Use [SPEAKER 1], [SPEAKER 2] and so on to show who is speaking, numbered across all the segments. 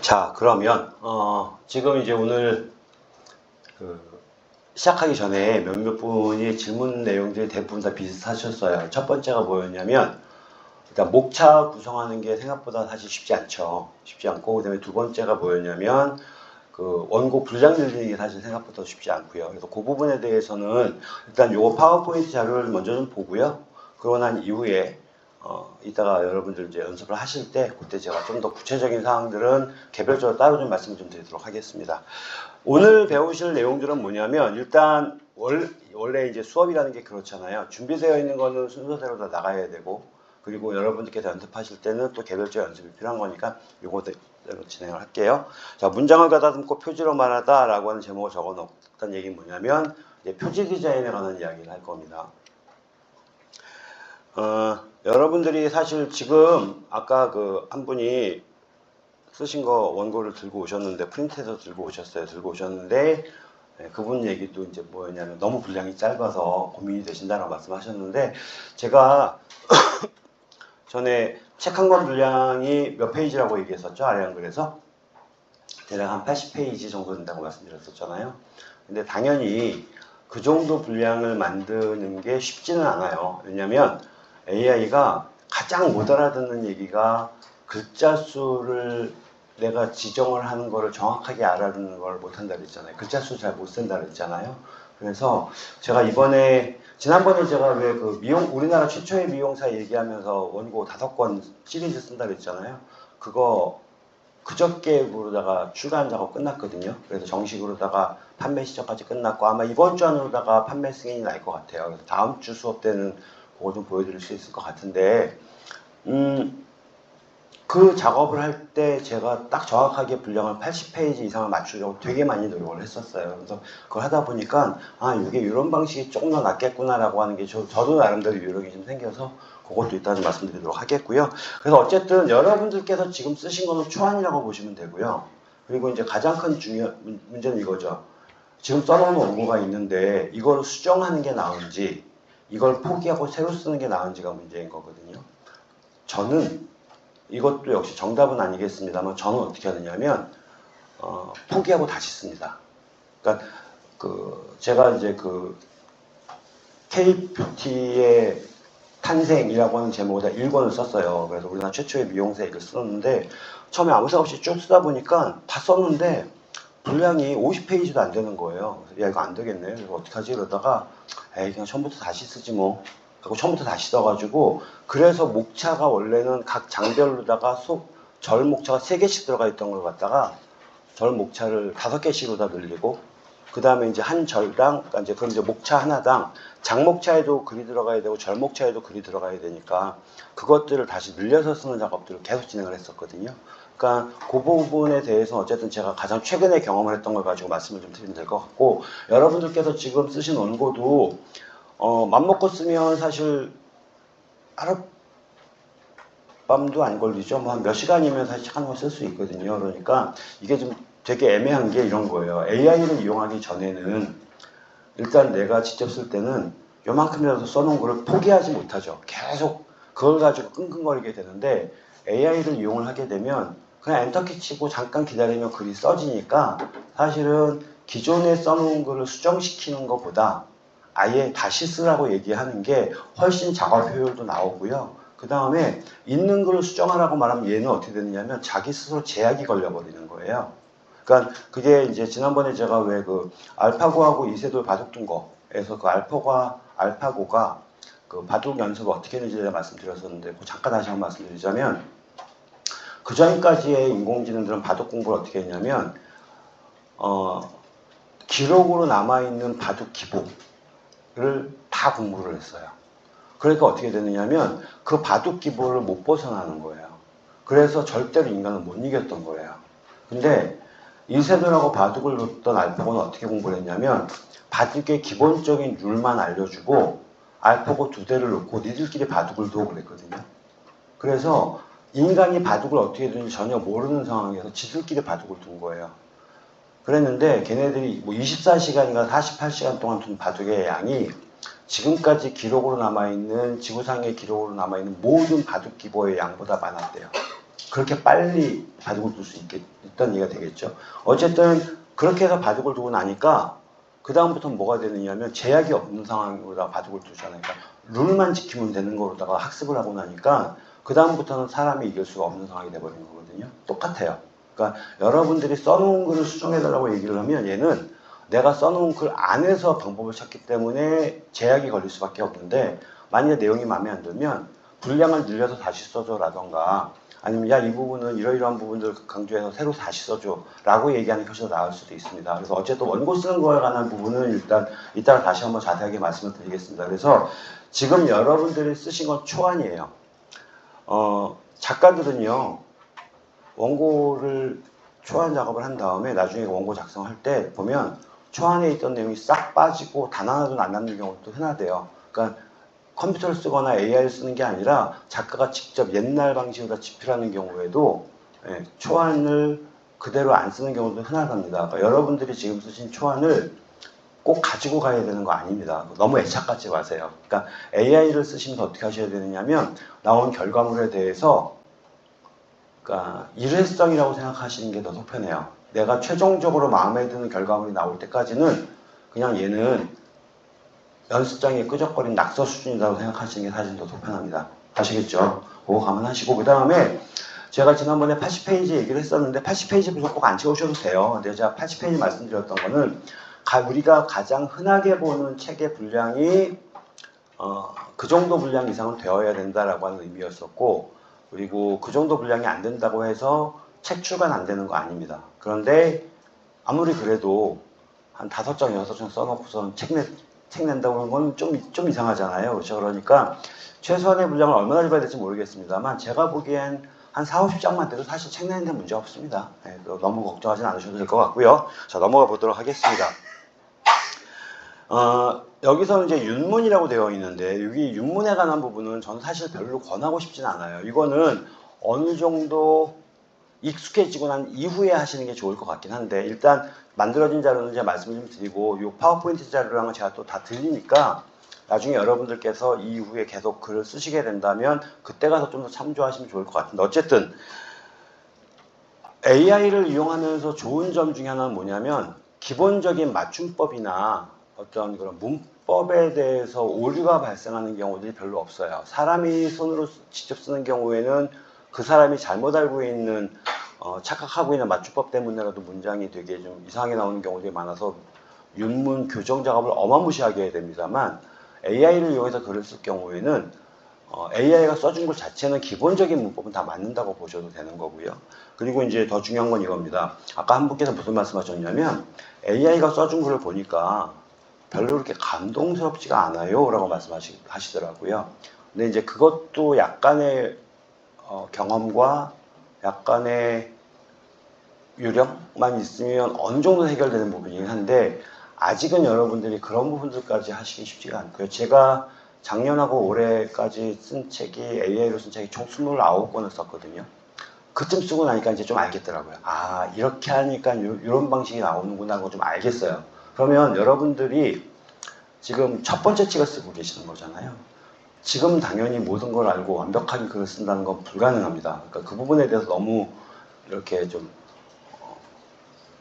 [SPEAKER 1] 자, 그러면 지금 이제 오늘 시작하기 전에 몇몇 분이 질문 내용들이 대부분 다 비슷하셨어요. 첫 번째가 뭐였냐면 일단 목차 구성하는 게 생각보다 사실 쉽지 않죠. 쉽지 않고, 그다음에 두 번째가 뭐였냐면 그 원고 분량 늘리는 게 사실 생각보다 쉽지 않고요. 그래서 그 부분에 대해서는 일단 요거 파워포인트 자료를 먼저 좀 보고요. 그러고 난 이후에 이따가 여러분들 이제 연습을 하실 때 그때 제가 좀 더 구체적인 사항들은 개별적으로 따로 좀 말씀을 좀 드리도록 하겠습니다. 오늘 배우실 내용들은 뭐냐면 일단 원래 이제 수업이라는 게 그렇잖아요. 준비되어 있는 거는 순서대로 다 나가야 되고, 그리고 여러분들께서 연습하실 때는 또 개별적 연습이 필요한 거니까 요거대로 진행을 할게요. 자, 문장을 가다듬고 표지로 말하다 라고 하는 제목을 적어 놓았던 얘기는 뭐냐면 이제 표지 디자인에 관한 이야기를 할 겁니다. 여러분들이 사실 지금 아까 그 한 분이 쓰신 거 원고를 들고 오셨는데, 프린트해서 들고 오셨는데, 그분 얘기도 이제 뭐였냐면 너무 분량이 짧아서 고민이 되신다라고 말씀하셨는데, 제가 전에 책 한 권 분량이 몇 페이지라고 얘기했었죠? 아래 한글에서 대략 한 80페이지 정도 된다고 말씀드렸었잖아요. 근데 당연히 그 정도 분량을 만드는 게 쉽지는 않아요. 왜냐면 AI가 가장 못 알아듣는 얘기가 글자 수를 내가 지정을 하는 거를 정확하게 알아듣는 걸 못한다 그랬잖아요. 글자 수 잘 못 쓴다 그랬잖아요. 그래서 제가 지난번에 제가 왜 그 우리나라 최초의 미용사 얘기하면서 원고 5권 시리즈 쓴다 그랬잖아요. 그거 그저께로다가 출간 작업 끝났거든요. 그래서 정식으로다가 판매 시작까지 끝났고, 아마 이번 주 안으로다가 판매 승인이 날 것 같아요. 그래서 다음 주 수업 때는 그거 좀 보여드릴 수 있을 것 같은데, 그 작업을 할 때 제가 딱 정확하게 분량을 80페이지 이상을 맞추려고 되게 많이 노력을 했었어요. 그래서 그걸 하다 보니까 이게 이런 방식이 조금 더 낫겠구나라고 하는 게 저도 나름대로 요령이 좀 생겨서 그것도 이따 좀 말씀드리도록 하겠고요. 그래서 어쨌든 여러분들께서 지금 쓰신 거는 초안이라고 보시면 되고요. 그리고 이제 가장 큰 문제는 이거죠. 지금 써놓은 원고가 있는데 이걸 수정하는 게 나은지 이걸 포기하고 새로 쓰는 게 나은지가 문제인 거거든요. 저는 이것도 역시 정답은 아니겠습니다만 저는 어떻게 하느냐면 포기하고 다시 씁니다. 그러니까 제가 이제 K-뷰티의 탄생이라고 하는 제목에다 1권을 썼어요. 그래서 우리나라 최초의 미용사 얘기를 썼는데 처음에 아무 생각 없이 쭉 쓰다 보니까 다 썼는데 분량이 50페이지도 안 되는 거예요. 그래서 야, 이거 안 되겠네. 그래서 어떡하지? 이러다가 에이, 그냥 처음부터 다시 쓰지 뭐. 그리고 처음부터 다시 써가지고, 그래서 목차가 원래는 각 장별로다가 절 목차가 3개씩 들어가 있던 걸 갖다가 절 목차를 5개씩으로 다 늘리고, 그 다음에 이제 한 절당, 그러니까 이제 그럼 이제 목차 하나당 장목차에도 글이 들어가야 되고 절 목차에도 글이 들어가야 되니까 그것들을 다시 늘려서 쓰는 작업들을 계속 진행을 했었거든요. 그러니까 그 부분에 대해서 어쨌든 제가 가장 최근에 경험을 했던 걸 가지고 말씀을 좀 드리면 될 것 같고, 여러분들께서 지금 쓰신 원고도 맘먹고 쓰면 사실 하룻밤도 안 걸리죠. 뭐 한 몇 시간이면 사실 한 권 쓸 수 있거든요. 그러니까 이게 좀 되게 애매한 게 이런 거예요. AI를 이용하기 전에는 일단 내가 직접 쓸 때는 요만큼이라도 써놓은 거를 포기하지 못하죠. 계속 그걸 가지고 끙끙거리게 되는데, AI를 이용을 하게 되면 그냥 엔터키 치고 잠깐 기다리면 글이 써지니까 사실은 기존에 써놓은 글을 수정시키는 것보다 아예 다시 쓰라고 얘기하는 게 훨씬 작업 효율도 나오고요. 그 다음에 있는 글을 수정하라고 말하면 얘는 어떻게 되느냐면 자기 스스로 제약이 걸려버리는 거예요. 그러니까 그게 이제 지난번에 제가 왜 알파고하고 이세돌 바둑 둔 거에서 알파고가 그 바둑 연습을 어떻게 했는지 제가 말씀드렸었는데, 잠깐 다시 한번 말씀드리자면, 그 전까지의 인공지능들은 바둑 공부를 어떻게 했냐면 기록으로 남아있는 바둑 기보를 다 공부를 했어요. 그러니까 어떻게 되느냐면 그 바둑 기보를 못 벗어나는 거예요. 그래서 절대로 인간은 못 이겼던 거예요. 근데 이세돌하고 바둑을 뒀던 알파고는 어떻게 공부를 했냐면 바둑의 기본적인 룰만 알려주고 알파고 2대를 놓고 니들끼리 바둑을 두고 그랬거든요. 그래서 인간이 바둑을 어떻게 두는지 전혀 모르는 상황에서 지들끼리 바둑을 둔 거예요. 그랬는데 걔네들이 뭐 24시간인가 48시간 동안 둔 바둑의 양이 지금까지 기록으로 남아있는, 지구상의 기록으로 남아있는 모든 바둑 기보의 양보다 많았대요. 그렇게 빨리 바둑을 둘 수 있다는 얘기가 되겠죠. 어쨌든 그렇게 해서 바둑을 두고 나니까 그 다음부터는 뭐가 되느냐면 제약이 없는 상황으로다가 바둑을 두잖아요. 그러니까 룰만 지키면 되는 거로다가 학습을 하고 나니까 그 다음부터는 사람이 이길 수가 없는 상황이 돼버린 거거든요. 똑같아요. 그러니까 여러분들이 써놓은 글을 수정해달라고 얘기를 하면 얘는 내가 써놓은 글 안에서 방법을 찾기 때문에 제약이 걸릴 수밖에 없는데, 만약에 내용이 마음에 안 들면 분량을 늘려서 다시 써줘 라던가, 아니면 야, 이 부분은 이러이러한 부분들 강조해서 새로 다시 써줘 라고 얘기하는 게 훨씬 더 나을 수도 있습니다. 그래서 어쨌든 원고 쓰는 거에 관한 부분은 일단 이따가 다시 한번 자세하게 말씀을 드리겠습니다. 그래서 지금 여러분들이 쓰신 건 초안이에요. 작가들은요, 원고를 초안 작업을 한 다음에 나중에 원고 작성할 때 보면 초안에 있던 내용이 싹 빠지고 단 하나도 안 남는 경우도 흔하대요. 그러니까 컴퓨터를 쓰거나 AI를 쓰는 게 아니라 작가가 직접 옛날 방식으로 집필하는 경우에도 초안을 그대로 안 쓰는 경우도 흔하답니다. 그러니까 여러분들이 지금 쓰신 초안을 꼭 가지고 가야 되는 거 아닙니다. 너무 애착 갖지 마세요. 그러니까 AI를 쓰시면서 어떻게 하셔야 되느냐면 나온 결과물에 대해서 그러니까 일회성이라고 생각하시는 게 더 속편해요. 내가 최종적으로 마음에 드는 결과물이 나올 때까지는 그냥 얘는 연습장에 끄적거린 낙서 수준이라고 생각하시는 게 사실 더 속편합니다. 아시겠죠? 그거 감안하시고, 그 다음에 제가 지난번에 80페이지 얘기를 했었는데 80페이지 분석 꼭 안 채우셔도 돼요. 근데 제가 80페이지 말씀드렸던 거는 우리가 가장 흔하게 보는 책의 분량이 그 정도 분량 이상은 되어야 된다라고 하는 의미였었고, 그리고 그 정도 분량이 안 된다고 해서 책 출간 안 되는 거 아닙니다. 그런데 아무리 그래도 한 5장, 6장 써놓고선 책 낸다고 하는 건 좀 이상하잖아요. 그렇죠? 그러니까 최소한의 분량을 얼마나 잡아야 될지 모르겠습니다만 제가 보기엔 한 4, 50장만 돼도 사실 책 내는 데 문제 없습니다. 네, 너무 걱정하지 않으셔도 될 것 같고요. 자, 넘어가 보도록 하겠습니다. 여기서는 이제 윤문이라고 되어 있는데, 여기 윤문에 관한 부분은 저는 사실 별로 권하고 싶진 않아요. 이거는 어느 정도 익숙해지고 난 이후에 하시는 게 좋을 것 같긴 한데, 일단 만들어진 자료는 제가 말씀을 좀 드리고, 이 파워포인트 자료랑은 제가 또 다 드리니까 나중에 여러분들께서 이후에 계속 글을 쓰시게 된다면 그때 가서 좀 더 참조하시면 좋을 것 같은데, 어쨌든 AI를 이용하면서 좋은 점 중에 하나는 뭐냐면 기본적인 맞춤법이나 어떤 그런 문법에 대해서 오류가 발생하는 경우들이 별로 없어요. 사람이 손으로 직접 쓰는 경우에는 그 사람이 잘못 알고 있는 착각하고 있는 맞춤법 때문에라도 문장이 되게 좀 이상하게 나오는 경우들이 많아서 윤문 교정 작업을 어마무시하게 해야 됩니다만, AI를 이용해서 글을 쓸 경우에는 AI가 써준 것 자체는 기본적인 문법은 다 맞는다고 보셔도 되는 거고요. 그리고 이제 더 중요한 건 이겁니다. 아까 한 분께서 무슨 말씀하셨냐면 AI가 써준 글을 보니까 별로 그렇게 감동스럽지가 않아요 라고 말씀하시더라고요. 근데 이제 그것도 약간의 경험과 약간의 요령만 있으면 어느 정도 해결되는 부분이긴 한데, 아직은 여러분들이 그런 부분들까지 하시기 쉽지가 않고요. 제가 작년하고 올해까지 쓴 책이, AI로 쓴 책이 총 29권을 썼거든요. 그쯤 쓰고 나니까 이제 좀 알겠더라고요. 아, 이렇게 하니까 이런 방식이 나오는구나 하고 좀 알겠어요. 그러면 여러분들이 지금 첫 번째 책을 쓰고 계시는 거잖아요. 지금 당연히 모든 걸 알고 완벽하게 글을 쓴다는 건 불가능합니다. 그러니까 그 부분에 대해서 너무 이렇게 좀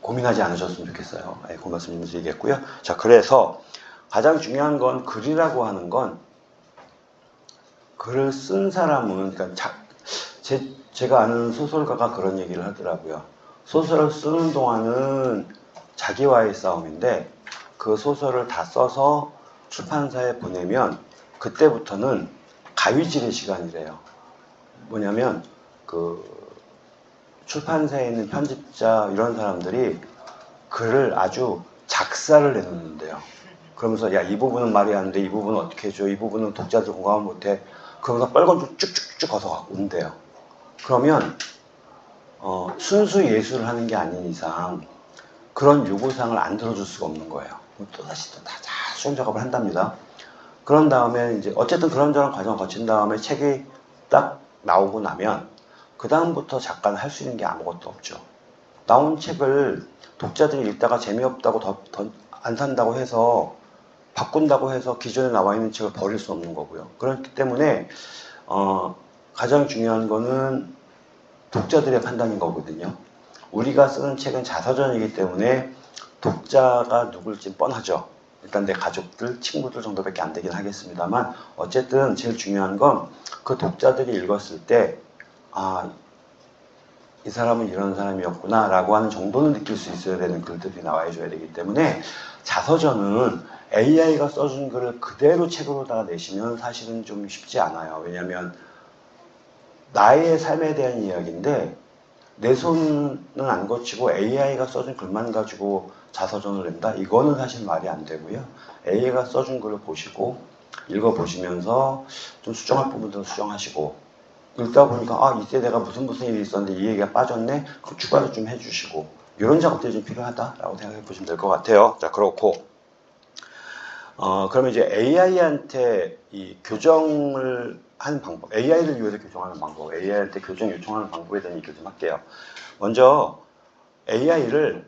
[SPEAKER 1] 고민하지 않으셨으면 좋겠어요. 네, 그 말씀 좀 드리겠고요. 자, 그래서 가장 중요한 건 글이라고 하는 건, 글을 쓴 사람은, 그러니까 제가 아는 소설가가 그런 얘기를 하더라고요. 소설을 쓰는 동안은 자기와의 싸움인데 그 소설을 다 써서 출판사에 보내면 그때부터는 가위질의 시간이래요. 뭐냐면 그 출판사에 있는 편집자 이런 사람들이 글을 아주 작사를 해놓는데요. 그러면서 야, 이 부분은 말이 안 돼, 이 부분은 어떻게 해줘, 이 부분은 독자들 공감을 못해, 그러면서 빨간 줄 쭉쭉쭉 걷어 갖고 온대요. 그러면 순수 예술을 하는 게 아닌 이상 그런 요구사항을 안 들어줄 수가 없는 거예요. 또다시 또 다 수정 작업을 한답니다. 그런 다음에 이제 어쨌든 그런저런 과정을 거친 다음에 책이 딱 나오고 나면 그 다음부터 작가는 할 수 있는 게 아무것도 없죠. 나온 책을 독자들이 읽다가 재미없다고 더 안 산다고 해서, 바꾼다고 해서 기존에 나와 있는 책을 버릴 수 없는 거고요. 그렇기 때문에 가장 중요한 거는 독자들의 판단인 거거든요. 우리가 쓰는 책은 자서전이기 때문에 독자가 누굴지 뻔하죠. 일단 내 가족들, 친구들 정도밖에 안 되긴 하겠습니다만 어쨌든 제일 중요한 건 그 독자들이 읽었을 때 아, 이 사람은 이런 사람이었구나 라고 하는 정도는 느낄 수 있어야 되는 글들이 나와줘야 되기 때문에 자서전은 AI가 써준 글을 그대로 책으로다가 내시면 사실은 좀 쉽지 않아요. 왜냐하면 나의 삶에 대한 이야기인데 내 손은 안 거치고 AI가 써준 글만 가지고 자서전을 낸다? 이거는 사실 말이 안 되고요. AI가 써준 글을 보시고 읽어보시면서 좀 수정할 부분들은 수정하시고 읽다 보니까 아 이때 내가 무슨 일이 있었는데 이 얘기가 빠졌네? 그 추가를 좀 해주시고 이런 작업들이 좀 필요하다라고 생각해 보시면 될 것 같아요. 자 그렇고 그러면 이제 AI한테 이 교정을 하는 방법, AI를 위해서 교정하는 방법, AI한테 교정 요청하는 방법에 대한 얘기를 좀 할게요. 먼저 AI를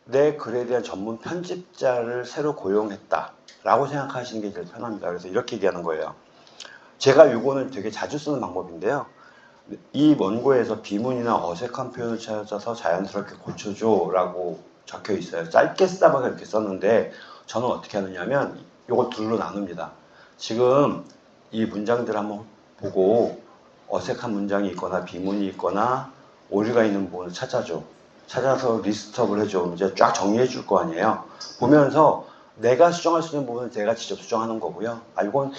[SPEAKER 1] 내 글에 대한 전문 편집자를 새로 고용했다라고 생각하시는 게 제일 편합니다. 그래서 이렇게 얘기하는 거예요. 제가 이거는 되게 자주 쓰는 방법인데요. 이 원고에서 비문이나 어색한 표현을 찾아서 자연스럽게 고쳐줘 라고 적혀 있어요. 짧게 쓰다가 이렇게 썼는데 저는 어떻게 하느냐면 이거 둘로 나눕니다. 지금 이 문장들 한번 보고 어색한 문장이 있거나 비문이 있거나 오류가 있는 부분을 찾아줘. 찾아서 리스트업을 해줘. 이제 쫙 정리해 줄 거 아니에요. 보면서 내가 수정할 수 있는 부분은 내가 직접 수정하는 거고요. 아, 이건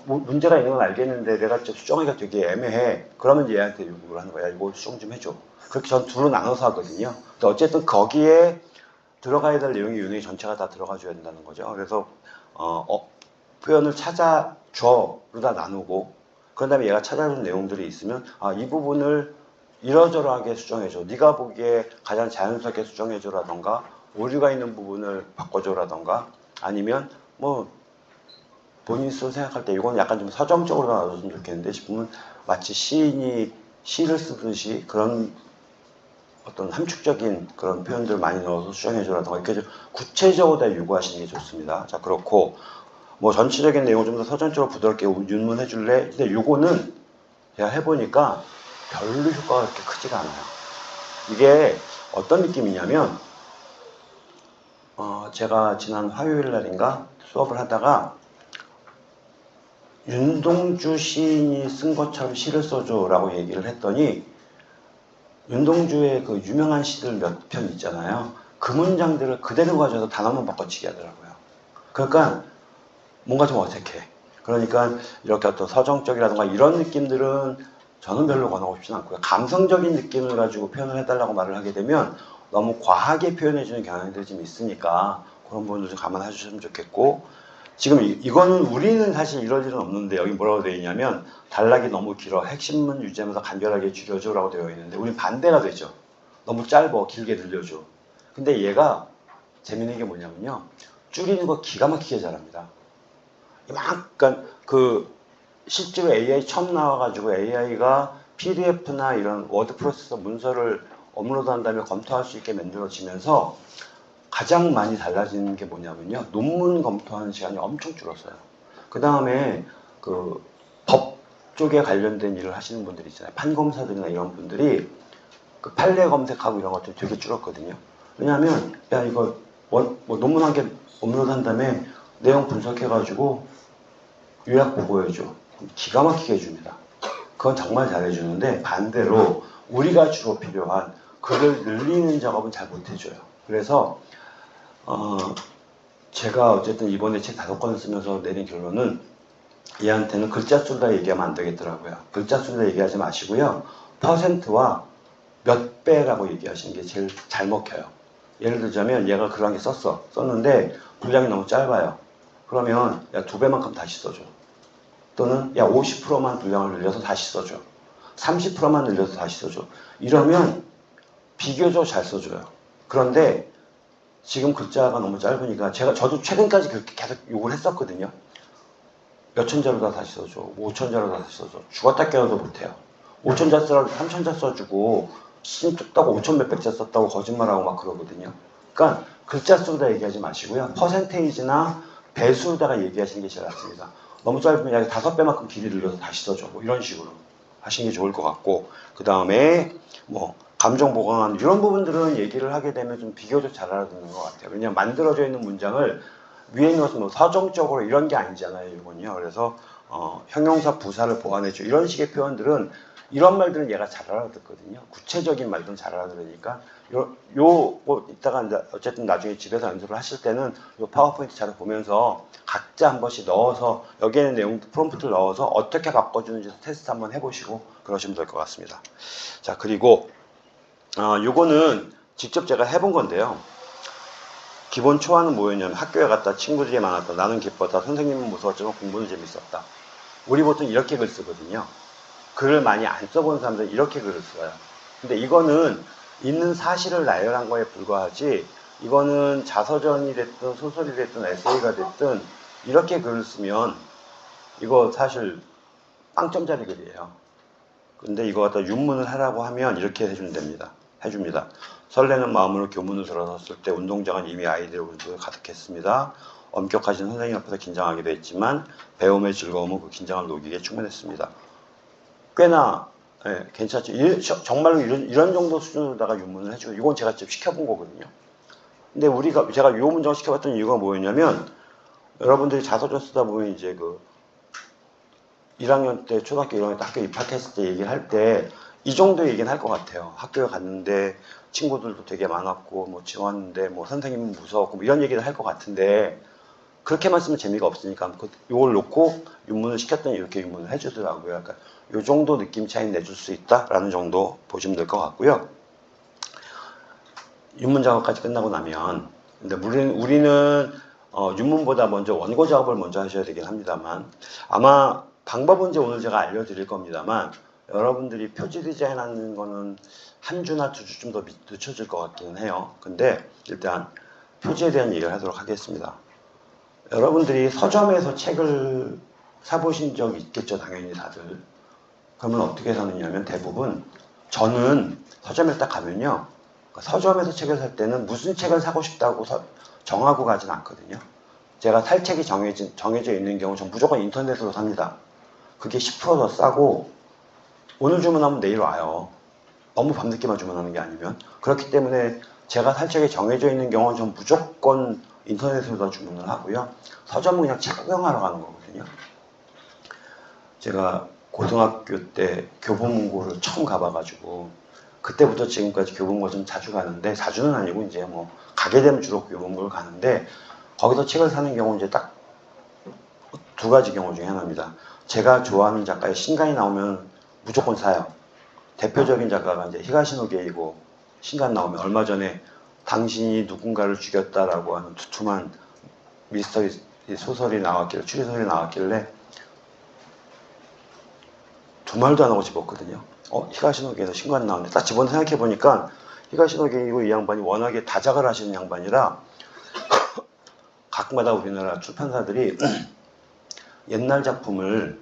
[SPEAKER 1] 문제가 있는 건 알겠는데 내가 직접 수정하기가 되게 애매해. 그러면 얘한테 요구를 하는 거야. 이거 수정 좀 해줘. 그렇게 전 둘로 나눠서 하거든요. 근데 어쨌든 거기에 들어가야 될 내용이 이 전체가 다 들어가줘야 된다는 거죠. 그래서 표현을 찾아줘로다 나누고 그런 다음에 얘가 찾아준 내용들이 있으면 이 부분을 이러저러하게 수정해줘. 네가 보기에 가장 자연스럽게 수정해줘라던가 오류가 있는 부분을 바꿔줘라던가 아니면 뭐 본인 스스로 생각할 때 이건 약간 좀 서정적으로 나눠줬으면 좋겠는데 싶으면 마치 시인이 시를 쓰듯이 그런 어떤 함축적인 그런 표현들을 많이 넣어서 수정해줘라던가 이렇게 좀 구체적으로 다 요구하시는 게 좋습니다. 자 그렇고 뭐 전체적인 내용을 좀 더 서정적으로 부드럽게 윤문해 줄래? 근데 요거는 제가 해보니까 별로 효과가 그렇게 크지가 않아요. 이게 어떤 느낌이냐면 제가 지난 화요일 날인가 수업을 하다가 윤동주 시인이 쓴 것처럼 시를 써줘라고 얘기를 했더니 윤동주의 그 유명한 시들 몇 편 있잖아요. 그 문장들을 그대로 가져서 단어만 바꿔치기 하더라고요. 그러니까 뭔가 좀 어색해. 그러니까 이렇게 어떤 서정적이라든가 이런 느낌들은 저는 별로 권하고 싶지는 않고요. 감성적인 느낌을 가지고 표현을 해달라고 말을 하게 되면 너무 과하게 표현해주는 경향들이 좀 있으니까 그런 부분도 좀 감안해 주시면 좋겠고 지금 이거는 우리는 사실 이럴 일은 없는데 여기 뭐라고 되어 있냐면 단락이 너무 길어 핵심문 유지하면서 간결하게 줄여줘 라고 되어 있는데 우린 반대가 되죠. 너무 짧아 길게 늘려줘. 근데 얘가 재밌는 게 뭐냐면요. 줄이는 거 기가 막히게 잘합니다. 그러니까 그 실제로 AI 처음 나와가지고 AI가 PDF나 이런 워드 프로세서 문서를 업로드한 다음에 검토할 수 있게 만들어지면서 가장 많이 달라지는 게 뭐냐면요. 논문 검토하는 시간이 엄청 줄었어요. 그 다음에 그 법 쪽에 관련된 일을 하시는 분들이 있잖아요. 판검사들이나 이런 분들이 그 판례 검색하고 이런 것들이 되게 줄었거든요. 왜냐하면 야 이거 뭐 논문 한 개 업로드한 다음에 내용 분석해가지고 요약 보고해줘. 기가 막히게 해줍니다. 그건 정말 잘해주는데 반대로 우리가 주로 필요한 글을 늘리는 작업은 잘 못해줘요. 그래서 제가 어쨌든 이번에 책 5권을 쓰면서 내린 결론은 얘한테는 글자 수다 얘기하면 안 되겠더라고요. 글자 수다 얘기하지 마시고요. 퍼센트와 몇 배라고 얘기하시는 게 제일 잘 먹혀요. 예를 들자면 얘가 글 한 개 썼는데 분량이 너무 짧아요. 그러면 야 2배만큼 다시 써줘. 또는 야 50%만 분량을 늘려서 다시 써줘. 30%만 늘려서 다시 써줘. 이러면 비교적 잘 써줘요. 그런데 지금 글자가 너무 짧으니까 저도 최근까지 그렇게 계속 욕을 했었거든요. 몇천 자로 다 다시 써줘. 5천 자로 다 다시 써줘. 죽었다 깨어도 못해요. 5천 자 쓰라고 3천 자 써주고 신 뜯다고 5천 몇백 자 썼다고 거짓말하고 막 그러거든요. 그러니까 글자 수로다 얘기하지 마시고요. 퍼센테이지나 배수로다가 얘기하시는 게 제일 낫습니다. 너무 짧으면 약 5배만큼 길이 늘려서 다시 써줘. 뭐 이런 식으로. 하시는 게 좋을 것 같고, 그 다음에 뭐 감정 보강한 이런 부분들은 얘기를 하게 되면 좀 비교적 잘 알아듣는 것 같아요. 왜냐면 만들어져 있는 문장을 위에 넣어서 뭐 서정적으로 이런 게 아니잖아요, 이건요. 그래서 형용사 부사를 보완해줘 이런 식의 표현들은, 이런 말들은 얘가 잘 알아듣거든요. 구체적인 말들은 잘 알아들으니까 뭐 이따가 이제 어쨌든 나중에 집에서 연습을 하실 때는 요 파워포인트 자료 보면서 각자 한 번씩 넣어서 여기에는 내용 프롬프트를 넣어서 어떻게 바꿔주는지 테스트 한번 해보시고 그러시면 될 것 같습니다. 자, 그리고 요거는 직접 제가 해본 건데요. 기본 초안은 뭐였냐면 학교에 갔다 친구들이 많았다, 나는 기뻤다, 선생님은 무서웠지만 공부는 재밌었다. 우리 보통 이렇게 글 쓰거든요. 글을 많이 안 써본 사람들은 이렇게 글을 써요. 근데 이거는 있는 사실을 나열한 거에 불과하지, 이거는 자서전이 됐든 소설이 됐든 에세이가 됐든 이렇게 글을 쓰면 이거 사실 빵점짜리 글이에요. 근데 이거 갖다 윤문을 하라고 하면 이렇게 해줍니다. 설레는 마음으로 교문을 들어섰을 때 운동장은 이미 아이들로 가득했습니다. 엄격하신 선생님 앞에서 긴장하기도 했지만 배움의 즐거움은 그 긴장을 녹이기에 충분했습니다. 꽤나 괜찮죠. 정말로 이런 정도 수준으로다가 윤문을 해주고, 이건 제가 직접 시켜본 거거든요. 근데 제가 이 문장을 시켜봤던 이유가 뭐였냐면, 여러분들이 자서전 쓰다 보면 이제 1학년 때, 초등학교 1학년 때 학교 입학했을 때 얘기를 할 때 이 정도 얘기는 할 것 같아요. 학교에 갔는데 친구들도 되게 많았고, 뭐 지웠는데 뭐 선생님은 무서웠고, 뭐 이런 얘기를 할 것 같은데, 그렇게만 쓰면 재미가 없으니까 이걸 놓고 윤문을 시켰더니 이렇게 윤문을 해주더라고요. 그러니까 이 정도 느낌 차이는 내줄 수 있다라는 정도 보시면 될 것 같고요. 윤문 작업까지 끝나고 나면, 근데 우리는 윤문보다 먼저 원고 작업을 먼저 하셔야 되긴 합니다만, 아마 방법은 이제 오늘 제가 알려드릴 겁니다만, 여러분들이 표지 디자인하는 거는 한 주나 두 주쯤 더 늦춰질 것 같기는 해요. 근데 일단 표지에 대한 얘기를 하도록 하겠습니다. 여러분들이 서점에서 책을 사보신 적 있겠죠, 당연히 다들. 그러면 어떻게 사느냐면, 대부분 저는 서점에 딱 가면요, 서점에서 책을 살 때는 무슨 책을 사고 싶다고 정하고 가진 않거든요. 제가 살 책이 정해져 있는 경우 전 무조건 인터넷으로 삽니다. 그게 10% 더 싸고, 오늘 주문하면 내일 와요. 너무 밤늦게만 주문하는 게 아니면. 그렇기 때문에 제가 살 책이 정해져 있는 경우는 전 무조건 인터넷으로 다 주문을 하고요. 서점은 그냥 책 구경하러 가는 거거든요. 제가 고등학교 때 교보문고를 처음 가봐가지고, 그때부터 지금까지 교보문고 좀 자주 가는데, 자주는 아니고 이제 뭐 가게 되면 주로 교보문고를 가는데, 거기서 책을 사는 경우는 이제 딱 두 가지 경우 중에 하나입니다. 제가 좋아하는 작가의 신간이 나오면 무조건 사요. 대표적인 작가가 이제 히가시노게이고, 신간 나오면, 얼마 전에 당신이 누군가를 죽였다라고 하는 두툼한 미스터리 소설이 나왔길래, 추리소설이 나왔길래 두 말도 안 하고 집었거든요. 히가시노게이에서 신간 나왔는데, 딱 집어서 생각해보니까 히가시노게이고 이 양반이 워낙에 다작을 하시는 양반이라 각마다 우리나라 출판사들이 옛날 작품을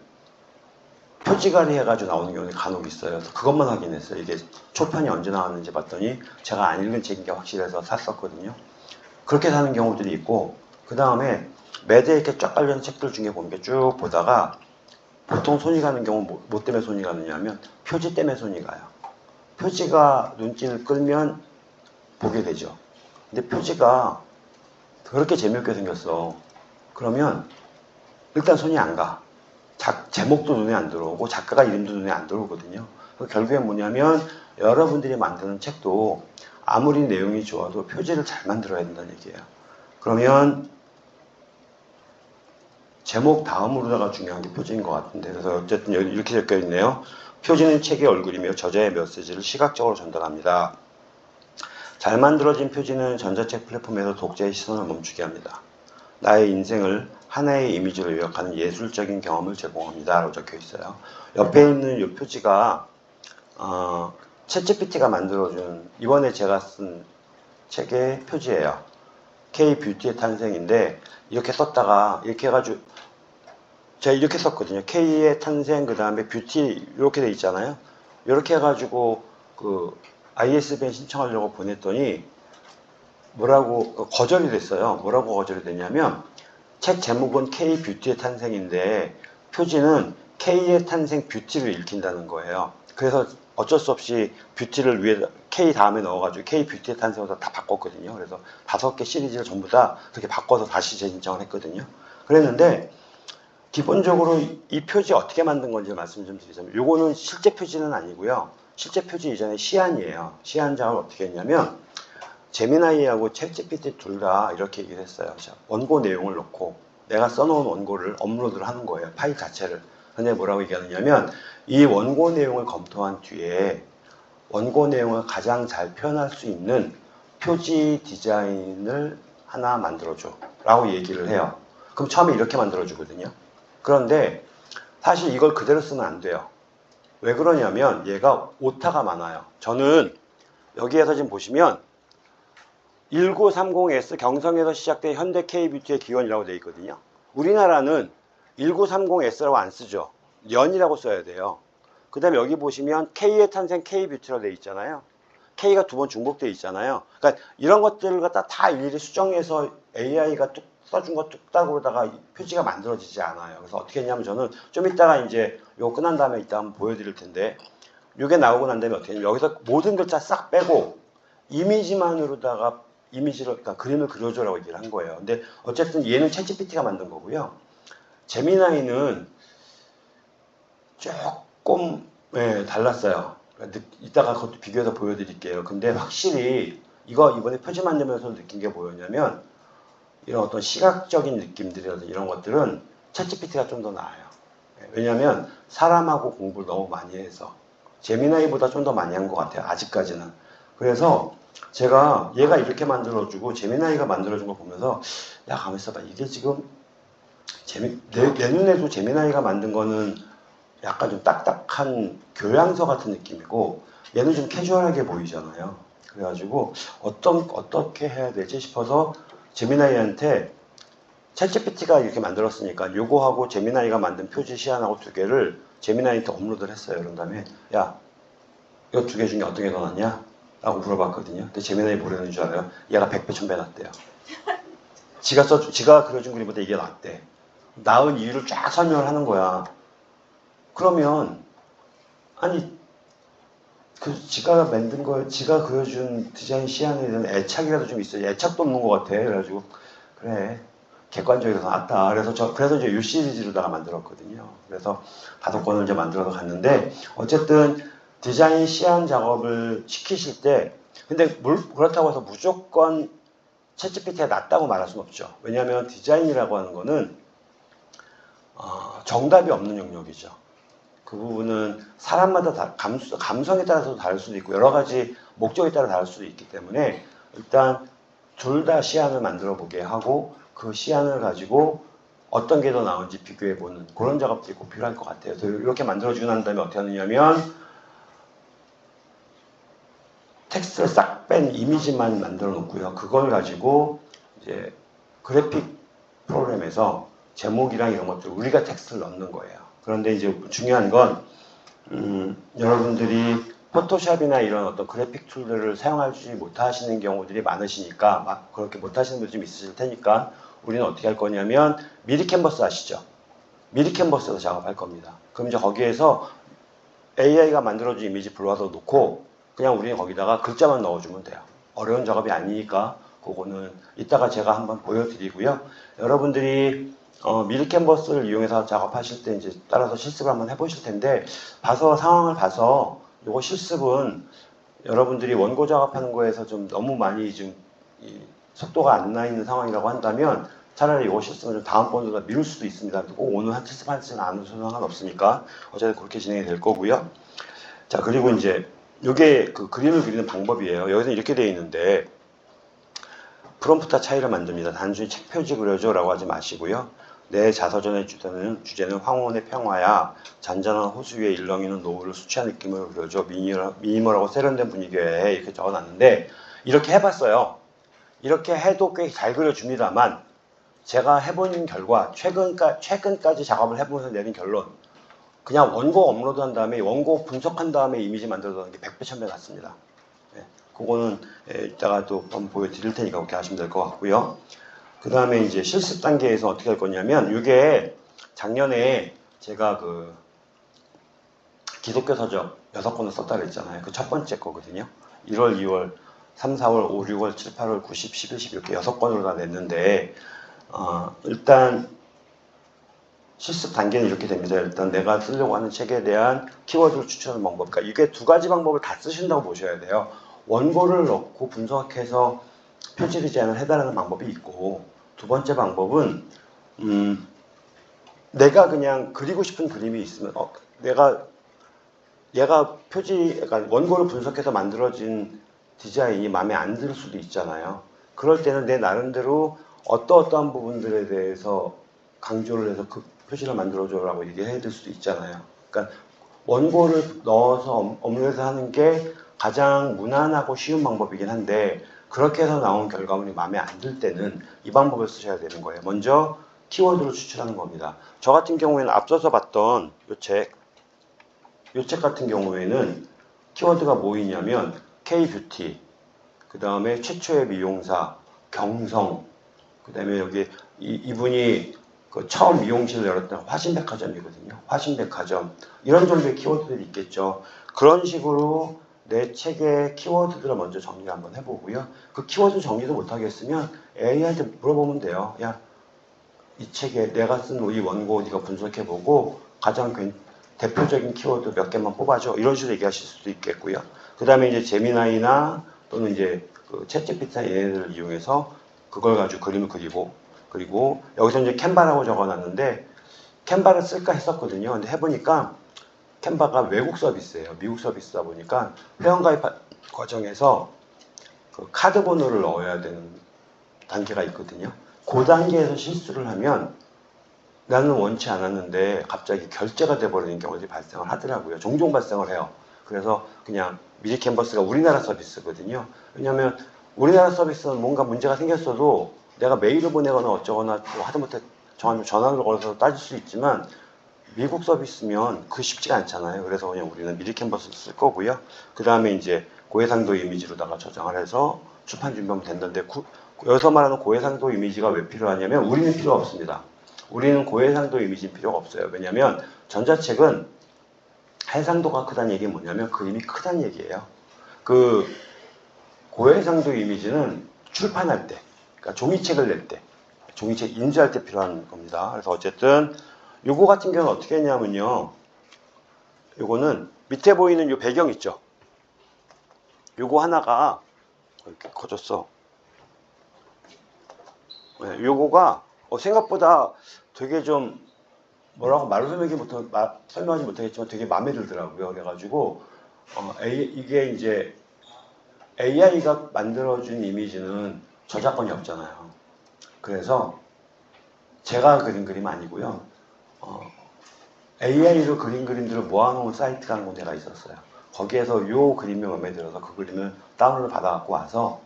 [SPEAKER 1] 표지가리 해가지고 나오는 경우가 간혹 있어요. 그래서 그것만 확인했어요. 이게 초판이 언제 나왔는지 봤더니 제가 안 읽은 책인 게 확실해서 샀었거든요. 그렇게 사는 경우들이 있고, 그 다음에 매대에 이렇게 쫙 깔려있는 책들 중에 보는 게 쭉 보다가, 보통 손이 가는 경우 뭐 때문에 손이 가느냐면 표지 때문에 손이 가요. 표지가 눈길을 끌면 보게 되죠. 근데 표지가 그렇게 재미없게 생겼어. 그러면 일단 손이 안 가. 제목도 눈에 안 들어오고 작가가 이름도 눈에 안 들어오거든요. 결국엔 뭐냐면, 여러분들이 만드는 책도 아무리 내용이 좋아도 표지를 잘 만들어야 된다는 얘기예요. 그러면 제목 다음으로다가 중요한 게 표지인 것 같은데, 그래서 어쨌든 여기 이렇게 적혀 있네요. 표지는 책의 얼굴이며 저자의 메시지를 시각적으로 전달합니다. 잘 만들어진 표지는 전자책 플랫폼에서 독자의 시선을 멈추게 합니다. 나의 인생을 하나의 이미지로 요약하는 예술적인 경험을 제공합니다 라고 적혀 있어요. 옆에 있는 이 표지가 챗GPT가 만들어준, 이번에 제가 쓴 책의 표지예요. K-뷰티의 탄생인데, 이렇게 썼다가 이렇게 해가지고 제가 이렇게 썼거든요. K의 탄생, 그 다음에 뷰티 이렇게 돼 있잖아요. 이렇게 해가지고 ISBN 신청하려고 보냈더니 거절이 됐어요. 뭐라고 거절이 됐냐면, 책 제목은 K-뷰티의 탄생인데 표지는 K의 탄생 뷰티를 읽힌다는 거예요. 그래서 어쩔 수 없이 뷰티를 위에 K 다음에 넣어가지고 K 뷰티의 탄생으로 다 바꿨거든요. 그래서 5개 시리즈를 전부 다 그렇게 바꿔서 다시 재진정을 했거든요. 그랬는데 기본적으로 이 표지 어떻게 만든 건지 말씀 좀 드리자면, 요거는 실제 표지는 아니고요. 실제 표지 이전에 시안이에요. 시안 작업을 어떻게 했냐면 제미나이하고 챗GPT 둘 다 이렇게 얘기를 했어요. 원고 내용을 넣고 내가 써놓은 원고를 업로드를 하는 거예요. 파일 자체를. 근데 뭐라고 얘기하느냐면 이 원고 내용을 검토한 뒤에 원고 내용을 가장 잘 표현할 수 있는 표지 디자인을 하나 만들어줘 라고 얘기를 해요. 그럼 처음에 이렇게 만들어주거든요. 그런데 사실 이걸 그대로 쓰면 안 돼요. 왜 그러냐면 얘가 오타가 많아요. 저는 여기에서 지금 보시면 1930S 경성에서 시작된 현대 K뷰티의 기원이라고 되어 있거든요. 우리나라는 1930S라고 안 쓰죠. 연이라고 써야 돼요. 그 다음에 여기 보시면 K의 탄생 K뷰티라고 되어 있잖아요. K가 2번 중복되어 있잖아요. 그러니까 이런 것들을 갖다 다 일일이 수정해서 AI가 뚝 써준 거 뚝딱으로다가 표지가 만들어지지 않아요. 그래서 어떻게 했냐면 저는 좀 이따가 이제 이거 끝난 다음에 이따 한번 보여드릴 텐데, 이게 나오고 난 다음에 어떻게 했냐면 여기서 모든 글자 싹 빼고 이미지만으로다가 이미지를, 그러니까 그림을 그려줘라고 얘기를 한 거예요. 근데 어쨌든 얘는 챗GPT가 만든 거고요. 제미나이는 조금 달랐어요. 이따가 그것도 비교해서 보여드릴게요. 근데 확실히 이거 이번에 표지 만들면서 느낀 게 뭐였냐면 이런 어떤 시각적인 느낌들이라든지 이런 것들은 챗GPT가 좀 더 나아요. 왜냐하면 사람하고 공부를 너무 많이 해서 제미나이보다 좀 더 많이 한 것 같아요. 아직까지는. 그래서 제가 얘가 이렇게 만들어주고 제미나이가 만들어준 걸 보면서 야, 가만히 있어봐. 이게 지금 내 눈에도 제미나이가 만든 거는 약간 좀 딱딱한 교양서 같은 느낌이고 얘는 좀 캐주얼하게 보이잖아요. 그래가지고 어떻게 해야 되지 싶어서 제미나이한테 챗GPT가 이렇게 만들었으니까 요거하고 제미나이가 만든 표지 시안하고 2개를 제미나이한테 업로드를 했어요. 그런 다음에 야, 이거 2개 중에 어떤 게 더 낫냐? 라고 물어봤거든요. 근데 제미나이 뭐라는 줄 알아요? 얘가 100배 1000배 낫대요. 지가 그려준 그림보다 이게 낫대. 나은 이유를 쫙 설명을 하는 거야. 그러면 아니 지가 만든 거, 지가 그려준 디자인 시안에 대한 애착이라도 좀 있어요. 애착도 없는 것 같아. 그래가지고 그래, 객관적이라서 낫다. 그래서 이제 이 시리즈로다가 만들었거든요. 그래서 5권을 이제 만들어서 갔는데, 어쨌든 디자인 시안 작업을 시키실 때, 근데 그렇다고 해서 무조건 챗GPT가 낫다고 말할 수는 없죠. 왜냐하면 디자인이라고 하는 거는 정답이 없는 영역이죠. 그 부분은 사람마다 감성에 따라서 다를 수도 있고 여러 가지 목적에 따라 다를 수도 있기 때문에 일단 둘 다 시안을 만들어 보게 하고 그 시안을 가지고 어떤 게 더 나은지 비교해 보는 그런 작업들이 꼭 필요할 것 같아요. 그래서 이렇게 만들어주고 난 다음에 어떻게 하느냐면 텍스트를 싹 뺀 이미지만 만들어 놓고요. 그걸 가지고 이제 그래픽 프로그램에서 제목이랑 이런 것들 우리가 텍스트를 넣는 거예요. 그런데 이제 중요한 건 여러분들이 포토샵이나 이런 어떤 그래픽 툴들을 사용하지 못하시는 경우들이 많으시니까 막 그렇게 못하시는 분들이 좀 있으실 테니까 우리는 어떻게 할 거냐면 미리 캔버스 아시죠? 미리 캔버스에서 작업할 겁니다. 그럼 이제 거기에서 AI가 만들어준 이미지 불러와서 놓고 그냥 우리는 거기다가 글자만 넣어주면 돼요. 어려운 작업이 아니니까 그거는 이따가 제가 한번 보여드리고요. 여러분들이 미리 캔버스를 이용해서 작업하실 때 이제 따라서 실습을 한번 해보실 텐데 상황을 봐서 이거 실습은 여러분들이 원고 작업하는 거에서 좀 너무 많이 좀 속도가 안 나 있는 상황이라고 한다면 차라리 이거 실습을 좀 다음번보다 미룰 수도 있습니다. 꼭 오늘 실습하지는 않은 상관없으니까 어쨌든 그렇게 진행이 될 거고요. 자, 그리고 이제 이게 그 그림을 그리는 방법이에요. 여기서 이렇게 되어 있는데 프롬프트 차이를 만듭니다. 단순히 책 표지 그려줘 라고 하지 마시고요. 내 자서전의 주제는 황혼의 평화야. 잔잔한 호수 위에 일렁이는 노을을 수치한 느낌을 그려줘. 미니멀하고 세련된 분위기에 해. 이렇게 적어놨는데 이렇게 해봤어요. 이렇게 해도 꽤 잘 그려줍니다만 제가 해본 결과 최근까지 작업을 해보면서 내린 결론, 그냥 원고 업로드한 다음에 원고 분석한 다음에 이미지 만들어서 게 100배 1000배 낫습니다. 그거는 이따가 또 한번 보여드릴 테니까 그렇게 하시면 될 것 같고요. 그 다음에 이제 실습 단계에서 어떻게 할 거냐면 이게 작년에 제가 그 기독교 서적 6권을 썼다 그랬잖아요. 그 첫 번째 거거든요. 1월, 2월, 3, 4월, 5, 6월, 7, 8월, 9, 10, 11, 12 이렇게 6권으로 다 냈는데 일단 실습 단계는 이렇게 됩니다. 일단 내가 쓰려고 하는 책에 대한 키워드를 추천하는 방법. 그러니까 이게 두 가지 방법을 다 쓰신다고 보셔야 돼요. 원고를 넣고 분석해서 표지 디자인을 해달라는 방법이 있고, 두 번째 방법은 내가 그냥 그리고 싶은 그림이 있으면 얘가 표지, 그러니까 원고를 분석해서 만들어진 디자인이 마음에 안 들 수도 있잖아요. 그럴 때는 내 나름대로 어떠한 부분들에 대해서 강조를 해서 그 표지를 만들어줘라고 얘기해 줄 수도 있잖아요. 그러니까 원고를 넣어서 업로드 하는 게 가장 무난하고 쉬운 방법이긴 한데, 그렇게 해서 나온 결과물이 마음에 안 들 때는 이 방법을 쓰셔야 되는 거예요. 먼저 키워드를 추출하는 겁니다. 저 같은 경우에는 앞서서 봤던 이 책 같은 경우에는 키워드가 뭐 있냐면 K-뷰티, 그 다음에 최초의 미용사, 경성, 그 다음에 여기 이분이 그 처음 미용실을 열었던 화신백화점이거든요. 화신백화점. 이런 정도의 키워드들이 있겠죠. 그런 식으로 내 책의 키워드들을 먼저 정리를 한번 해보고요. 그 키워드 정리도 못하겠으면 AI한테 물어보면 돼요. 야, 이 책에 내가 쓴 이 원고 네가 분석해보고 가장 대표적인 키워드 몇 개만 뽑아줘. 이런 식으로 얘기하실 수도 있겠고요. 그 다음에 이제 제미나이나 또는 이제 그 챗GPT나 얘네들을 이용해서 그걸 가지고 그림을 그리고, 그리고 여기서 이제 캔바라고 적어놨는데 캔바를 쓸까 했었거든요. 근데 해보니까 캔바가 외국 서비스예요. 미국 서비스다 보니까 회원가입 과정에서 그 카드 번호를 넣어야 되는 단계가 있거든요. 그 단계에서 실수를 하면 나는 원치 않았는데 갑자기 결제가 돼버리는 경우들이 발생을 하더라고요. 종종 발생을 해요. 그래서 그냥 미리캔버스가 우리나라 서비스거든요. 왜냐하면 우리나라 서비스는 뭔가 문제가 생겼어도 내가 메일을 보내거나 어쩌거나 하다못해 전화를 걸어서 따질 수 있지만 미국 서비스면 그 쉽지가 않잖아요. 그래서 그냥 우리는 미리캔버스를 쓸 거고요. 그 다음에 이제 고해상도 이미지로다가 저장을 해서 출판 준비하면 된다는데 여기서 말하는 고해상도 이미지가 왜 필요하냐면 우리는 필요 없습니다. 우리는 고해상도 이미지는 필요가 없어요. 왜냐하면 전자책은 해상도가 크다는 얘기는 뭐냐면 그림이 크다는 얘기예요. 그 고해상도 이미지는 출판할 때, 그러니까 종이책을 낼 때, 종이책 인쇄할 때 필요한 겁니다. 그래서 어쨌든 요거 같은 경우는 어떻게 했냐면요. 요거는 밑에 보이는 요 배경 있죠. 요거 하나가 이렇게 커졌어. 네, 요거가 생각보다 되게 좀 뭐라고 설명하지 못하겠지만 되게 마음에 들더라고요. 그래가지고 이게 이제 AI가 만들어준 이미지는 저작권이 없잖아요. 그래서 제가 그린 그림 아니고요. AI로 그린 그림들을 모아놓은 사이트가 한 군데가 있었어요. 거기에서 요 그림이 마음에 들어서 그 그림을 다운로드 받아갖고 와서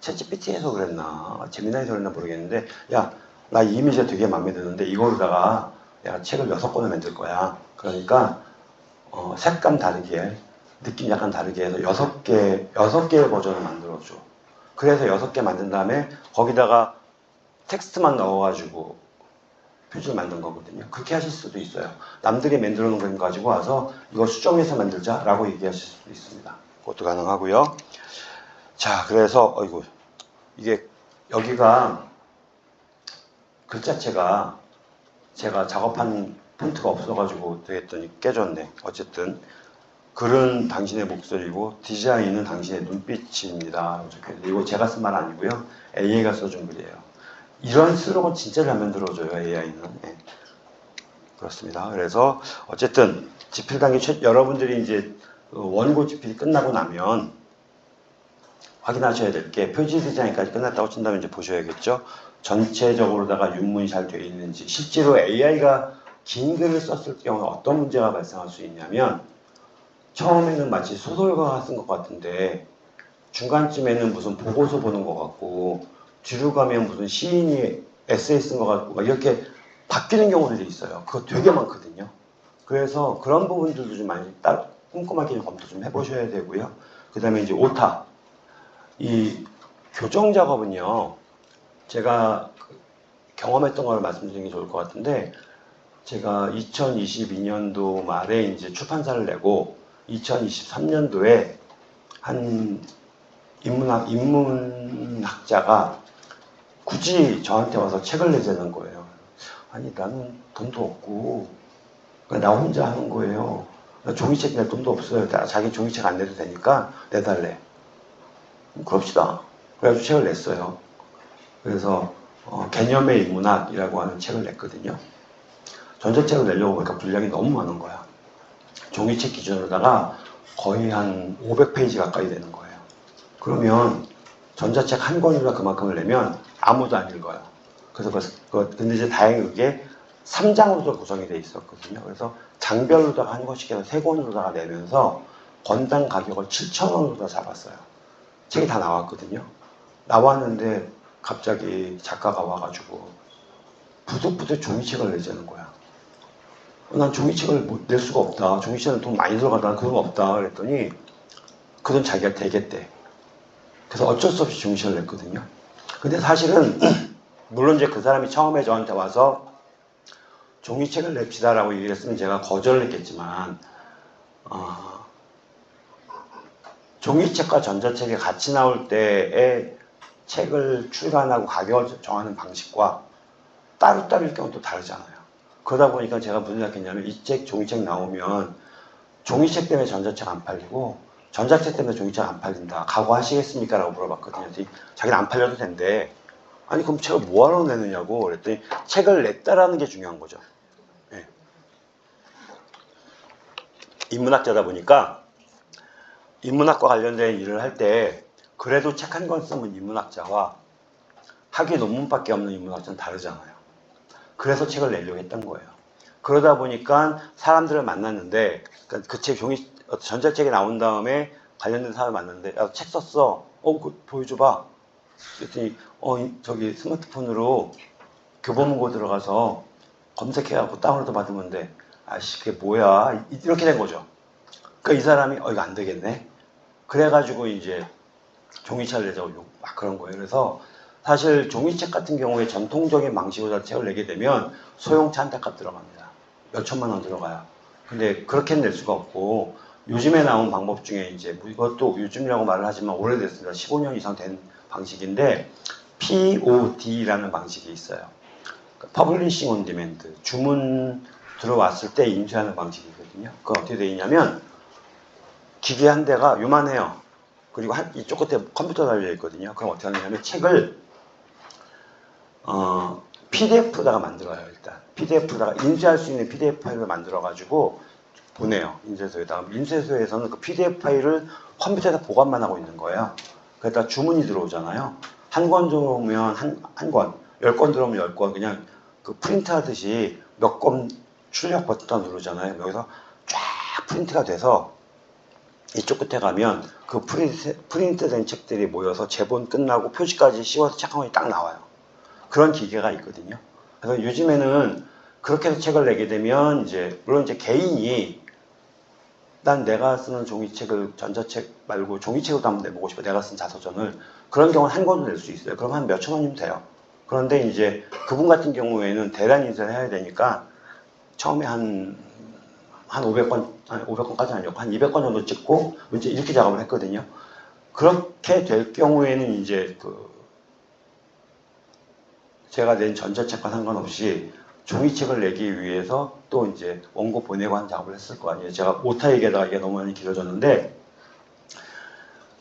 [SPEAKER 1] 챗GPT에서 그랬나 제미나이에서 그랬나 모르겠는데 야, 나 이 이미지가 되게 마음에 드는데 이거로다가 내가 책을 6권을 만들 거야. 그러니까 색감 다르게 느낌 약간 다르게 해서 6개의 버전을 만들어줘. 그래서 6개 만든 다음에 거기다가 텍스트만 넣어가지고 표지를 만든 거거든요. 그렇게 하실 수도 있어요. 남들이 만들어 놓은 그림 가지고 와서 이거 수정해서 만들자라고 얘기하실 수도 있습니다. 그것도 가능하고요. 자, 그래서 이게 여기가 글자체가 제가 작업한 폰트가 없어가지고 되겠더니 깨졌네. 어쨌든 글은 당신의 목소리고 디자인은 당신의 눈빛입니다. 이거 제가 쓴 말 아니고요. AI가 써준 글이에요. 이런 슬로건 진짜 잘 만들어줘요. AI는. 네. 그렇습니다. 그래서 어쨌든 집필 단계 여러분들이 이제 원고 집필이 끝나고 나면 확인하셔야 될 게 표지 디자인까지 끝났다고 친다면 이제 보셔야겠죠. 전체적으로다가 윤문이 잘 되어 있는지, 실제로 AI가 긴 글을 썼을 경우에 어떤 문제가 발생할 수 있냐면 처음에는 마치 소설가가 쓴 것 같은데 중간쯤에는 무슨 보고서 보는 것 같고 뒤로 가면 무슨 시인이 에세이 쓴 것 같고 막 이렇게 바뀌는 경우들이 있어요. 그거 되게 많거든요. 그래서 그런 부분들도 좀 많이 꼼꼼하게 검토 좀 해보셔야 되고요. 그 다음에 이제 오타. 이 교정 작업은요, 제가 경험했던 걸 말씀드리는 게 좋을 것 같은데, 제가 2022년도 말에 이제 출판사를 내고 2023년도에 한 인문학자가 굳이 저한테 와서 책을 내자는 거예요. 아니 나는 돈도 없고 나 혼자 하는 거예요. 나 종이책 낼 돈도 없어요. 자기 종이책 안 내도 되니까 내달래. 그럽시다. 그래가지고 책을 냈어요. 그래서 개념의 인문학이라고 하는 책을 냈거든요. 전자책을 내려고 보니까 분량이 너무 많은 거야. 종이책 기준으로다가 거의 한 500페이지 가까이 되는 거예요. 그러면 전자책 한 권이라 그만큼을 내면 아무도 안 읽어요. 그래서 근데 이제 다행히 그게 3장으로 구성이 돼 있었거든요. 그래서 장별로다가 한 권씩 해서 3권으로다가 내면서 권당 가격을 7,000원으로 잡았어요. 책이 다 나왔거든요. 나왔는데 갑자기 작가가 와가지고 부득부득 종이책을 내자는 거야. 난 종이책을 낼 수가 없다. 종이책은 돈 많이 들어가다 그런 거 없다. 그랬더니 그 돈 자기가 되겠대. 그래서 어쩔 수 없이 종이책을 냈거든요. 근데 사실은 물론 이제 그 사람이 처음에 저한테 와서 종이책을 냅시다라고 얘기를 했으면 제가 거절을 했겠지만 종이책과 전자책이 같이 나올 때의 책을 출간하고 가격을 정하는 방식과 따로따로일 경우는 또 다르잖아요. 그러다 보니까 제가 무슨 생각했냐면 이 책 종이책 나오면 종이책 때문에 전자책 안 팔리고 전자책 때문에 종이책 안 팔린다. 각오하시겠습니까? 라고 물어봤거든요. 자기는 안 팔려도 된대. 아니 그럼 책을 뭐하러 내느냐고 그랬더니 책을 냈다라는 게 중요한 거죠. 네. 인문학자다 보니까 인문학과 관련된 일을 할 때 그래도 책 한 권 쓰면 인문학자와 학위 논문밖에 없는 인문학자는 다르잖아요. 그래서 책을 내려고 했던 거예요. 그러다 보니까 사람들을 만났는데 그 책 전자책이 나온 다음에 관련된 사람을 만났는데 야, 책 썼어. 그거 보여줘봐. 그랬더니 저기 스마트폰으로 교보문고 들어가서 검색해갖고 다운로드 받으면 돼. 아씨 그게 뭐야. 이렇게 된 거죠. 그러니까 이 사람이 이거 안 되겠네. 그래가지고 이제 종이책을 내자고 막 그런 거예요. 그래서 사실 종이책 같은 경우에 전통적인 방식으로 책을 내게 되면 소형차 한 대값 들어갑니다. 몇 천만 원 들어가요. 근데 그렇게는 낼 수가 없고 요즘에 나온 방법 중에 이제 이것도 요즘이라고 말을 하지만 오래됐습니다. 15년 이상 된 방식인데 POD라는 방식이 있어요. Publishing on Demand. 주문 들어왔을 때 인쇄하는 방식이거든요. 그건 어떻게 되어 있냐면 기계 한 대가 요만해요. 그리고 이쪽 끝에 컴퓨터 달려 있거든요. 그럼 어떻게 하냐면 책을 PDF다가 만들어요. 일단 PDF다가 인쇄할 수 있는 PDF 파일을 만들어 가지고 보내요. 인쇄소에다가. 인쇄소에서는 그 PDF 파일을 컴퓨터에다 보관만 하고 있는 거예요. 그러다 주문이 들어오잖아요. 한 권 들어오면 한 권, 10권 들어오면 10권, 그냥 그 프린트 하듯이 몇 권 출력 버튼 누르잖아요. 여기서 쫙 프린트가 돼서 이쪽 끝에 가면 그 프린트된 책들이 모여서 제본 끝나고 표지까지 씌워서 책 한 권이 딱 나와요. 그런 기계가 있거든요. 그래서 요즘에는 그렇게 해서 책을 내게 되면 이제 물론 이제 개인이 난 내가 쓰는 종이책을 전자책 말고 종이책으로도 한번 내보고 싶어. 내가 쓴 자서전을. 그런 경우는 한 권도 낼 수 있어요. 그럼 한 몇천 원이면 돼요. 그런데 이제 그분 같은 경우에는 대량 인쇄를 해야 되니까 처음에 한 500권, 아니 500권까지 아니었고 한 200권 정도 찍고 이제 이렇게 작업을 했거든요. 그렇게 될 경우에는 이제 제가 낸 전자책과 상관없이 종이책을 내기 위해서 또 이제 원고 보내고 한 작업을 했을 거 아니에요. 제가 오타 얘기하다가 이게 너무 많이 길어졌는데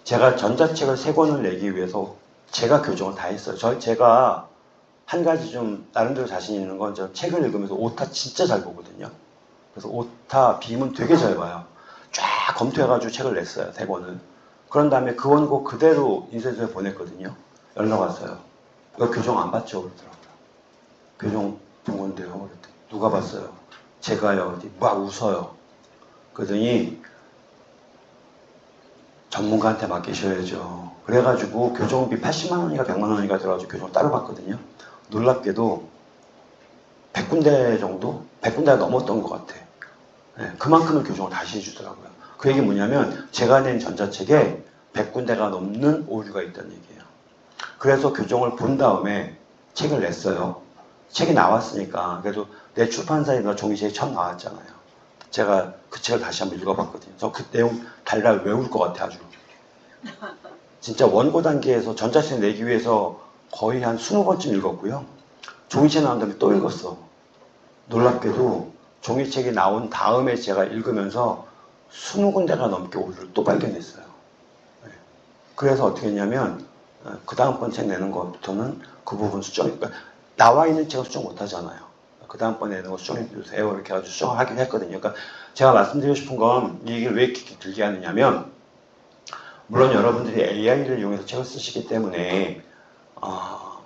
[SPEAKER 1] 제가 전자책을 3권을 내기 위해서 제가 교정을 다 했어요. 제가 한 가지 좀 나름대로 자신 있는 건 저 책을 읽으면서 오타 진짜 잘 보거든요. 그래서 오타 비문 되게 잘 봐요. 쫙 검토해가지고 책을 냈어요. 3권을. 그런 다음에 그 원고 그대로 인쇄소에 보냈거든요. 연락 왔어요. 이거 교정 안 받죠? 그러더라고요. 교정 본 건데요. 그랬더니 누가 봤어요? 제가요. 막 웃어요. 그러더니 전문가한테 맡기셔야죠. 그래가지고 교정비 80만 원인가 100만 원인가 들어가지고 교정 따로 받거든요. 놀랍게도 100군데 정도? 100군데가 넘었던 것 같아. 네, 그만큼의 교정을 다시 해주더라고요. 그 얘기 뭐냐면 제가 낸 전자책에 100군데가 넘는 오류가 있다는 얘기예요. 그래서 교정을 본 다음에 책을 냈어요. 책이 나왔으니까 그래도 내 출판사에 너 종이책이 처음 나왔잖아요. 제가 그 책을 다시 한번 읽어봤거든요. 저 그 내용 달달 외울 것 같아 아주. 진짜 원고 단계에서 전자책 내기 위해서 거의 한 20번쯤 읽었고요. 종이책 나온 다음에 또 읽었어. 놀랍게도 종이책이 나온 다음에 제가 읽으면서 20군데가 넘게 오류를 또 발견했어요. 그래서 어떻게 했냐면 그 다음번 책 내는 것부터는 그 부분 수정, 그러니까 나와 있는 책은 수정 못 하잖아요. 그 다음번 내는 거 수정해 주세요. 이렇게 해가지고 수정을 하긴 했거든요. 그러니까 제가 말씀드리고 싶은 건 이 얘기를 왜 이렇게 길게 하느냐면, 물론 여러분들이 AI를 이용해서 책을 쓰시기 때문에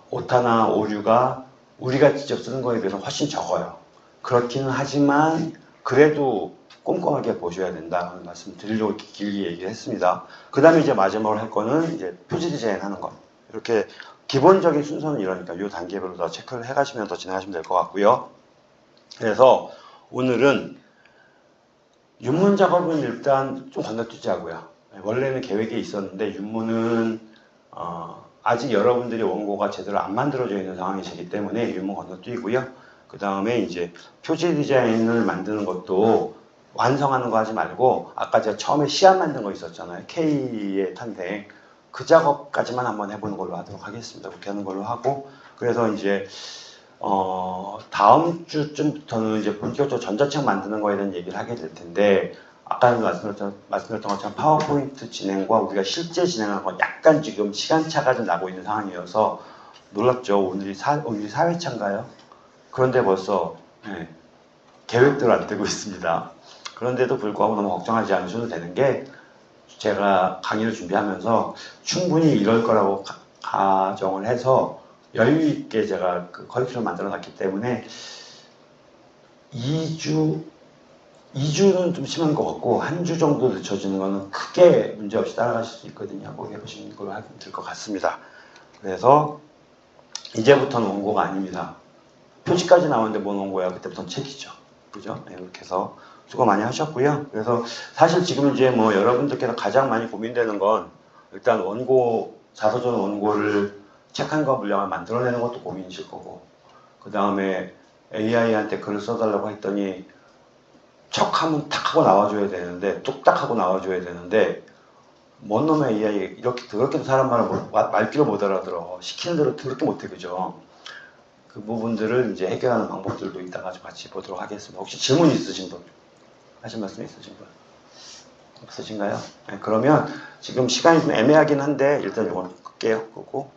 [SPEAKER 1] 오타나 오류가 우리가 직접 쓰는 거에 비해서 훨씬 적어요. 그렇기는 하지만 그래도 꼼꼼하게 보셔야 된다는 말씀 드리려고 이렇게 길게 얘기를 했습니다. 그 다음에 이제 마지막으로 할 거는 이제 표지 디자인 하는 거. 이렇게 기본적인 순서는 이러니까 이 단계별로 다 체크를 해가시면 더 진행하시면 될 것 같고요. 그래서 오늘은 윤문 작업은 일단 좀 건너뛰자고요. 원래는 계획에 있었는데 윤문은 아직 여러분들이 원고가 제대로 안 만들어져 있는 상황이시기 때문에 윤문 건너뛰고요. 그 다음에 이제 표지 디자인을 만드는 것도 완성하는 거 하지 말고, 아까 제가 처음에 시안 만든 거 있었잖아요. K의 탄생. 그 작업까지만 한번 해보는 걸로 하도록 하겠습니다. 그렇게 하는 걸로 하고, 그래서 이제 다음 주쯤부터는 이제 본격적으로 전자책 만드는 거에 대한 얘기를 하게 될 텐데, 아까 말씀드렸던 것처럼 파워포인트 진행과 우리가 실제 진행하는 건 약간 지금 시간차가 좀 나고 있는 상황이어서 놀랍죠. 오늘이 4회차인가요? 그런데 벌써 계획대로 안 되고 있습니다. 그런데도 불구하고 너무 걱정하지 않으셔도 되는 게, 제가 강의를 준비하면서 충분히 이럴 거라고 가정을 해서 여유 있게 제가 그 커리큘럼 만들어 놨기 때문에 2주는 좀 심한 것 같고, 한 주 정도 늦춰지는 거는 크게 문제없이 따라가실 수 있거든요. 그렇게 보시는 걸로 하면 될 것 같습니다. 그래서 이제부터는 원고가 아닙니다. 표지까지 나오는데 뭔 원고야? 그때부터는 책이죠. 그죠? 네, 이렇게 해서 수고 많이 하셨고요. 그래서 사실 지금 이제 뭐 여러분들께서 가장 많이 고민되는 건, 일단 원고, 자서전 원고를 책 한 권 분량을 만들어내는 것도 고민이실 거고, 그 다음에 AI한테 글을 써달라고 했더니 척하면 탁 하고 나와줘야 되는데, 뚝딱 하고 나와줘야 되는데, 뭔 놈의 AI 이렇게 더럽게도 사람 말귀를 못 알아들어. 시키는 대로 더럽게 못해. 그죠? 그 부분들을 이제 해결하는 방법들도 이따가 같이 보도록 하겠습니다. 혹시 질문 있으신 분? 하신 말씀 있으신 분? 없으신가요? 네, 그러면 지금 시간이 좀 애매하긴 한데 일단 이건 끌게요. 그거